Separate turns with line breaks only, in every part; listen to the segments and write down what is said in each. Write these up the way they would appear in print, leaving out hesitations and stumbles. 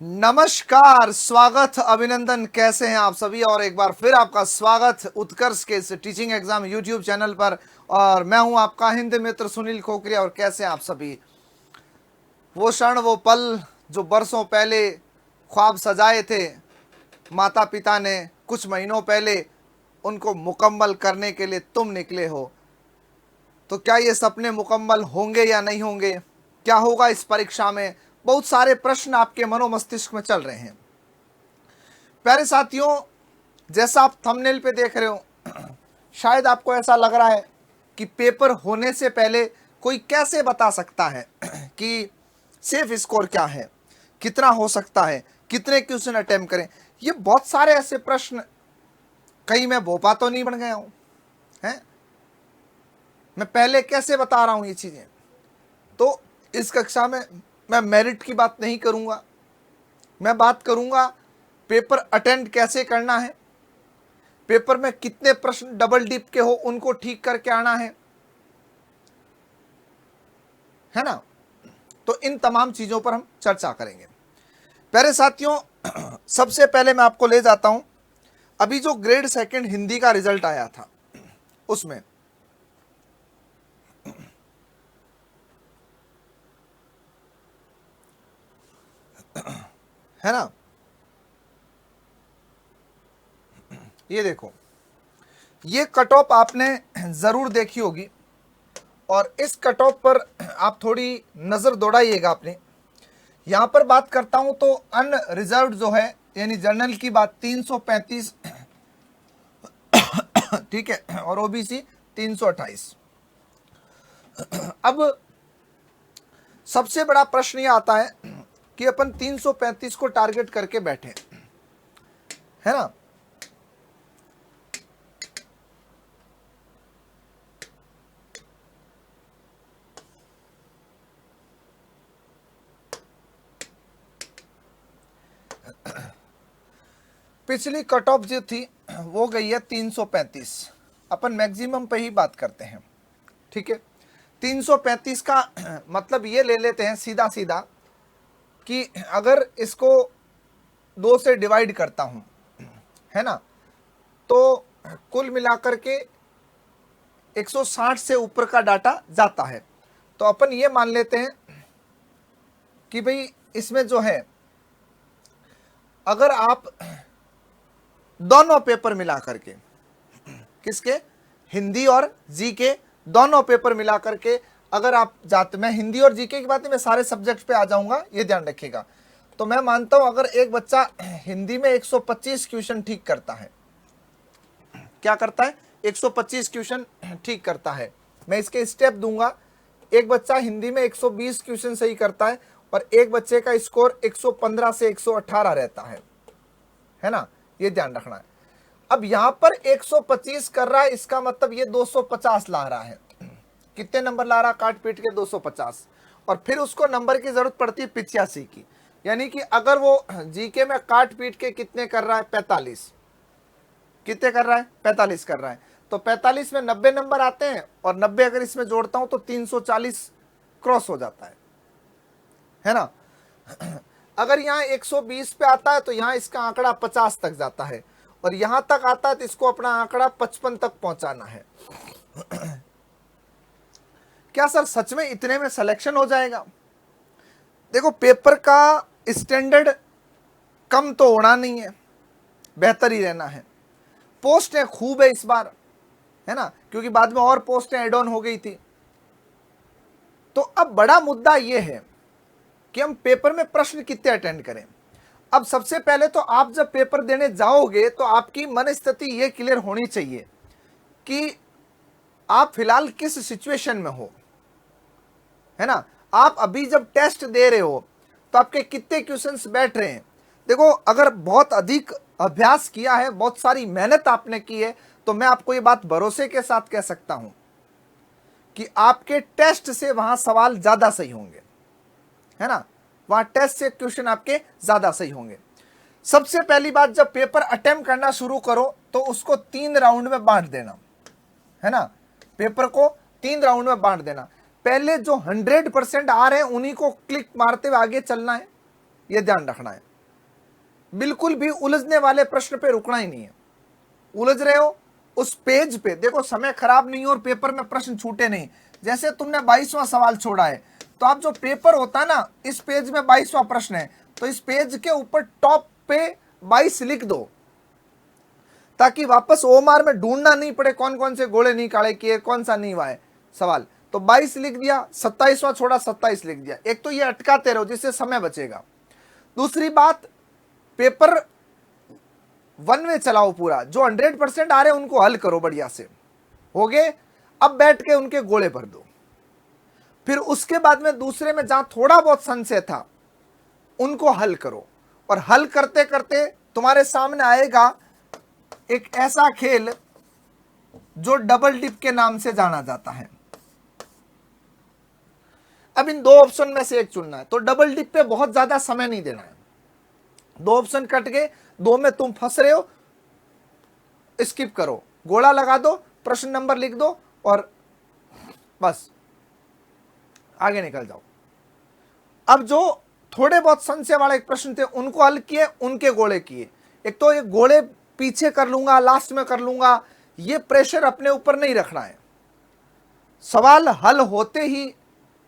नमस्कार, स्वागत, अभिनंदन। कैसे हैं आप सभी? और एक बार फिर आपका स्वागत उत्कर्ष के इस टीचिंग एग्जाम यूट्यूब चैनल पर। और मैं हूं आपका हिंदी मित्र सुनील खोखरिया। और कैसे हैं आप सभी? वो क्षण, वो पल जो बरसों पहले ख्वाब सजाए थे माता पिता ने, कुछ महीनों पहले उनको मुकम्मल करने के लिए तुम निकले हो। तो क्या ये सपने मुकम्मल होंगे या नहीं होंगे? क्या होगा इस परीक्षा में? बहुत सारे प्रश्न आपके मनोमस्तिष्क में चल रहे हैं। प्यारे साथियों, जैसा आप थंबनेल पे देख रहे हो, शायद आपको ऐसा लग रहा है कि पेपर होने से पहले कोई कैसे बता सकता है कि सेफ स्कोर क्या है, कितना हो सकता है, कितने क्वेश्चन अटेम्प्ट करें। ये बहुत सारे ऐसे प्रश्न, कहीं मैं भोपा तो नहीं बन गया हूं हैं? मैं पहले कैसे बता रहा हूं ये चीजें? तो इस कक्षा में मैं मेरिट की बात नहीं करूंगा, मैं बात करूंगा पेपर अटेंड कैसे करना है, पेपर में कितने प्रश्न डबल डिप के हो उनको ठीक करके आना है ना? तो इन तमाम चीजों पर हम चर्चा करेंगे। प्यारे साथियों, सबसे पहले मैं आपको ले जाता हूं, अभी जो ग्रेड सेकंड हिंदी का रिजल्ट आया था उसमें है ना, ये देखो, ये कट ऑफ आपने जरूर देखी होगी। और इस कट ऑफ पर आप थोड़ी नजर दौड़ाइएगा अपने। यहां पर बात करता हूं तो अनरिजर्व्ड जो है, यानी जनरल की बात 335 ठीक है, और ओबीसी 328। अब सबसे बड़ा प्रश्न ये आता है कि अपन 335 को टारगेट करके बैठे, है ना? पिछली कट ऑफ जो थी वो गई है 335। अपन मैक्सिमम पे ही बात करते हैं, ठीक है? 335 का मतलब ये ले लेते हैं सीधा सीधा कि अगर इसको 2 से डिवाइड करता हूं, है ना, तो कुल मिलाकर के 160 से ऊपर का डाटा जाता है। तो अपन ये मान लेते हैं कि भाई इसमें जो है, अगर आप दोनों पेपर मिला करके, किसके, हिंदी और जीके दोनों पेपर मिला करके अगर आप जाते, मैं हिंदी और जीके की बात नहीं, मैं सारे सब्जेक्ट पे आ जाऊंगा, ये ध्यान रखिएगा। तो मैं मानता हूं अगर एक बच्चा हिंदी में 125 क्वेश्चन ठीक करता है, क्या करता है, 125 क्वेश्चन ठीक करता है, मैं इसके स्टेप दूंगा। एक बच्चा हिंदी में 120 क्वेश्चन सही करता है और एक बच्चे का स्कोर 115 से 118 रहता है ना, ये ध्यान रखना है। अब यहां पर 125 कर रहा है, इसका मतलब ये 250 ला रहा है। कितने नंबर ला रहा, काट पीट के 250। और फिर उसको नंबर की जरूरत पड़ती है 85 की, यानी कि अगर वो जीके में काट पीट के कितने कर रहा है, 45, कितने कर रहा है, 45 कर रहा है, तो 45 में 90 नंबर आते हैं, और 90 अगर इसमें जोड़ता हूं तो 340 क्रॉस हो जाता है ना? अगर यहाँ 120 पे आता है तो यहाँ इसका आंकड़ा 50 तक जाता है, और यहां तक आता है तो इसको अपना आंकड़ा 55 तक पहुंचाना है। क्या सर सच में इतने में सिलेक्शन हो जाएगा? देखो, पेपर का स्टैंडर्ड कम तो होना नहीं है, बेहतर ही रहना है। पोस्टें खूब है इस बार, है ना, क्योंकि बाद में और पोस्टें एड ऑन हो गई थी। तो अब बड़ा मुद्दा यह है कि हम पेपर में प्रश्न कितने अटेंड करें। अब सबसे पहले तो आप जब पेपर देने जाओगे तो आपकी मन स्थिति यह क्लियर होनी चाहिए कि आप फिलहाल किस सिचुएशन में हो, है ना। आप अभी जब टेस्ट दे रहे हो तो आपके कितने क्वेश्चंस बैठ रहे हैं। देखो, अगर बहुत अधिक अभ्यास किया है, बहुत सारी मेहनत आपने की है, तो मैं आपको ये बात भरोसे के साथ कह सकता हूं कि आपके टेस्ट से वहां सवाल ज्यादा सही होंगे, है ना, वहां टेस्ट से क्वेश्चन आपके ज्यादा सही होंगे। सबसे पहली बात, जब पेपर अटेम्प्ट करना शुरू करो तो उसको 3 राउंड में बांट देना, है ना, पेपर को 3 राउंड में बांट देना। पहले जो 100% आ रहे हैं उन्हीं को क्लिक मारते हुए आगे चलना है, यह ध्यान रखना है। बिल्कुल भी उलझने वाले प्रश्न पे रुकना ही नहीं है। उलझ रहे हो उस पेज पे, देखो समय खराब नहीं हो और पेपर में प्रश्न छूटे नहीं। जैसे तुमने 22वां सवाल छोड़ा है, तो आप जो पेपर होता है ना, इस पेज में 22वां प्रश्न है, तो इस पेज के ऊपर टॉप पे 22 लिख दो, ताकि वापस ओमार में ढूंढना नहीं पड़े कौन कौन से गोले नहीं काले किए, कौन सा नहीं हुआ है सवाल। तो 22 लिख दिया, 27वां छोड़ा 27 लिख दिया। एक तो ये अटकाते रहो जिससे समय बचेगा। दूसरी बात, पेपर वन वे चलाओ पूरा, जो 100% आ रहे हैं उनको हल करो बढ़िया से, हो गए। अब बैठ के उनके गोले भर दो। फिर उसके बाद में दूसरे में जहां थोड़ा बहुत संशय था उनको हल करो, और हल करते करते तुम्हारे सामने आएगा एक ऐसा खेल जो डबल डिप के नाम से जाना जाता है। अब इन दो ऑप्शन में से एक चुनना है, तो डबल डिप पे बहुत ज्यादा समय नहीं देना है। दो ऑप्शन कट गए, दो में तुम फंस रहे हो, स्किप करो, गोला लगा दो, प्रश्न नंबर लिख दो और बस आगे निकल जाओ। अब जो थोड़े बहुत संशय वाले एक प्रश्न थे उनको हल किए, उनके गोले किए। एक तो ये गोले पीछे कर लूंगा, लास्ट में कर लूंगा, ये प्रेशर अपने ऊपर नहीं रखना है। सवाल हल होते ही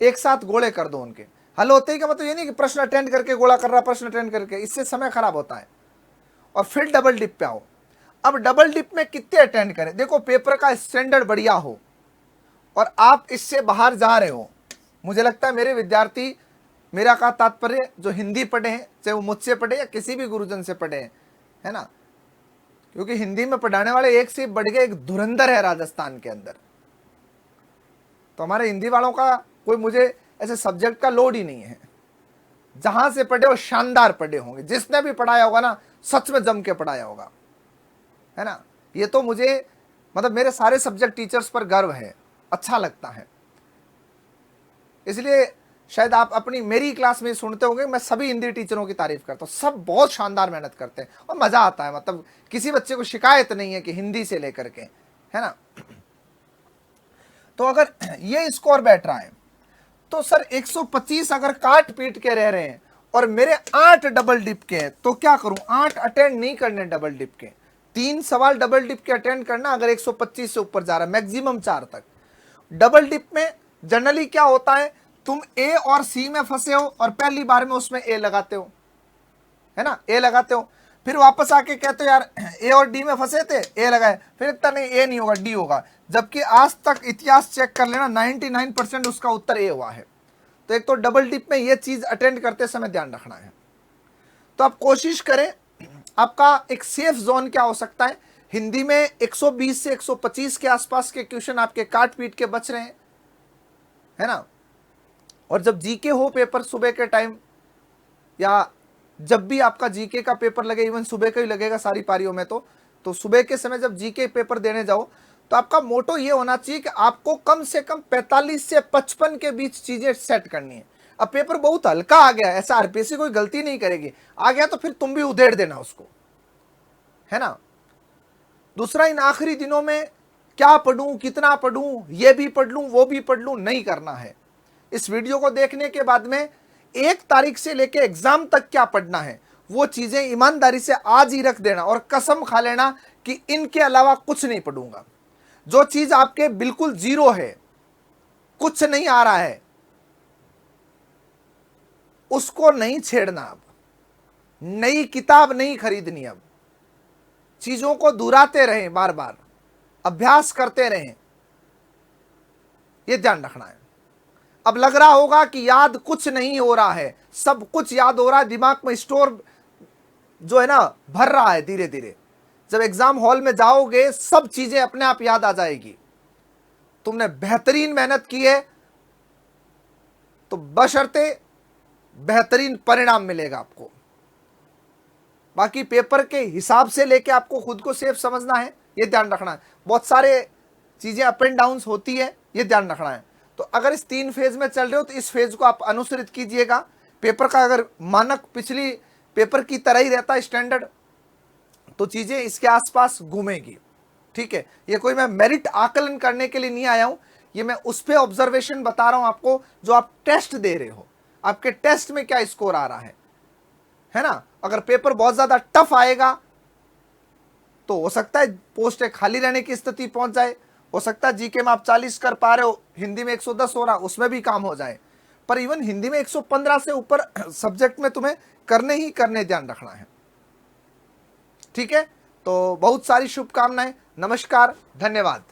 एक साथ गोले कर दो उनके। हल होते ही का मतलब ये नहीं कि प्रश्न अटेंड करके गोला कर रहा, प्रश्न अटेंड करके, इससे समय खराब होता है। और फिर डबल डिप पे आओ। अब डबल डिप में कितने अटेंड करें, देखो पेपर का स्टैंडर्ड बढ़िया हो और आप इससे बाहर जा रहे हो। मुझे लगता है मेरे विद्यार्थी, मेरा का तात्पर्य जो हिंदी पढ़े हैं, चाहे वो मुझसे पढ़े या किसी भी गुरुजन से पढ़े हैं, है ना, क्योंकि हिंदी में पढ़ाने वाले एक से बढ़ के एक धुरंधर है राजस्थान के अंदर। तो हमारे हिंदी वालों का कोई मुझे ऐसे सब्जेक्ट का लोड ही नहीं है। जहां से पढ़े हो शानदार पढ़े होंगे, जिसने भी पढ़ाया होगा ना सच में जम के पढ़ाया होगा, है ना। ये तो मुझे मतलब मेरे सारे सब्जेक्ट टीचर्स पर गर्व है, अच्छा लगता है। इसलिए शायद आप अपनी मेरी क्लास में सुनते होंगे, मैं सभी हिंदी टीचरों की तारीफ करता हूँ, सब बहुत शानदार मेहनत करते हैं और मजा आता है। मतलब किसी बच्चे को शिकायत नहीं है कि हिंदी से लेकर के, है ना। तो अगर ये स्कोर बैठ रहा है तो सर 125 अगर काट पीट के रह रहे हैं और मेरे 8 डबल डिप के हैं, तो क्या करूं, 8 अटेंड नहीं करने डबल डिप के, 3 सवाल डबल डिप के अटेंड करना अगर 125 से ऊपर जा रहा है, मैक्सिमम 4 तक। डबल डिप में जनरली क्या होता है, तुम ए और सी में फंसे हो और पहली बार में उसमें ए लगाते हो, है ना, ए लगाते हो, फिर वापस आके कहते हो यार ए और डी में फंसे थे, ए लगाए, फिर इतना नहीं, ए नहीं होगा, डी होगा। जबकि आज तक इतिहास चेक कर लेना, 99% उसका उत्तर ए हुआ है। तो एक तो डबल डिप में ये चीज अटेंड करते समय ध्यान रखना है। तो आप कोशिश करें, आपका एक सेफ जोन क्या हो सकता है, हिंदी में 120 से 125 के आसपास के क्वेश्चन आपके काट पीट के बच रहे हैं, है ना। और जब जीके हो पेपर सुबह के टाइम, या जब भी आपका जीके का पेपर लगे, इवन सुबह का ही लगेगा सारी पारियों में, तो सुबह के समय जब जीके पेपर देने जाओ तो आपका मोटो ये होना चाहिए कि आपको कम से कम 45 से 55 के बीच चीजें सेट करनी है। अब पेपर बहुत हल्का आ गया, ऐसा आरपीएससी कोई गलती नहीं करेगी, आ गया तो फिर तुम भी उधेड़ देना उसको, है ना। दूसरा, इन आखिरी दिनों में क्या पढ़ूं, कितना पढ़ूं, ये भी पढ़ लूं, वो भी पढ़ लूं, नहीं करना है। इस वीडियो को देखने के बाद में 1 तारीख से लेके एग्जाम तक क्या पढ़ना है वो चीजें ईमानदारी से आज ही रख देना और कसम खा लेना कि इनके अलावा कुछ नहीं पढ़ूंगा। जो चीज आपके बिल्कुल जीरो है, कुछ नहीं आ रहा है, उसको नहीं छेड़ना। अब नई किताब नहीं खरीदनी, अब चीजों को दोहराते रहें, बार बार अभ्यास करते रहें, यह ध्यान रखना है। अब लग रहा होगा कि याद कुछ नहीं हो रहा है, सब कुछ याद हो रहा है, दिमाग में स्टोर जो है ना भर रहा है धीरे धीरे। जब एग्जाम हॉल में जाओगे सब चीजें अपने आप याद आ जाएगी। तुमने बेहतरीन मेहनत की है तो बशर्ते बेहतरीन परिणाम मिलेगा आपको। बाकी पेपर के हिसाब से लेके आपको खुद को सेफ समझना है, यह ध्यान रखना है। बहुत सारे चीजें अप एंड डाउन होती है, यह ध्यान रखना है। तो अगर इस 3 फेज में चल रहे हो तो इस फेज को आप अनुसरित कीजिएगा। पेपर का अगर मानक पिछली पेपर की तरह ही रहता है स्टैंडर्ड, तो चीजें इसके आसपास घूमेगी, ठीक है। ये कोई मैं मेरिट आकलन करने के लिए नहीं आया हूं, ये मैं उस पे ऑब्जर्वेशन बता रहा हूं आपको जो आप टेस्ट दे रहे हो, आपके टेस्ट में क्या स्कोर आ रहा है है ना। अगर पेपर बहुत ज्यादा टफ आएगा तो हो सकता है पोस्टें खाली रहने की स्थिति पहुंच जाए। हो सकता है जीके में आप 40 कर पा रहे हो, हिंदी में 110 हो रहा, उसमें भी काम हो जाए। पर इवन हिंदी में 115 से ऊपर सब्जेक्ट में तुम्हें करने ही करने ध्यान रखना है। ठीक है, तो बहुत सारी शुभकामनाएं। नमस्कार, धन्यवाद।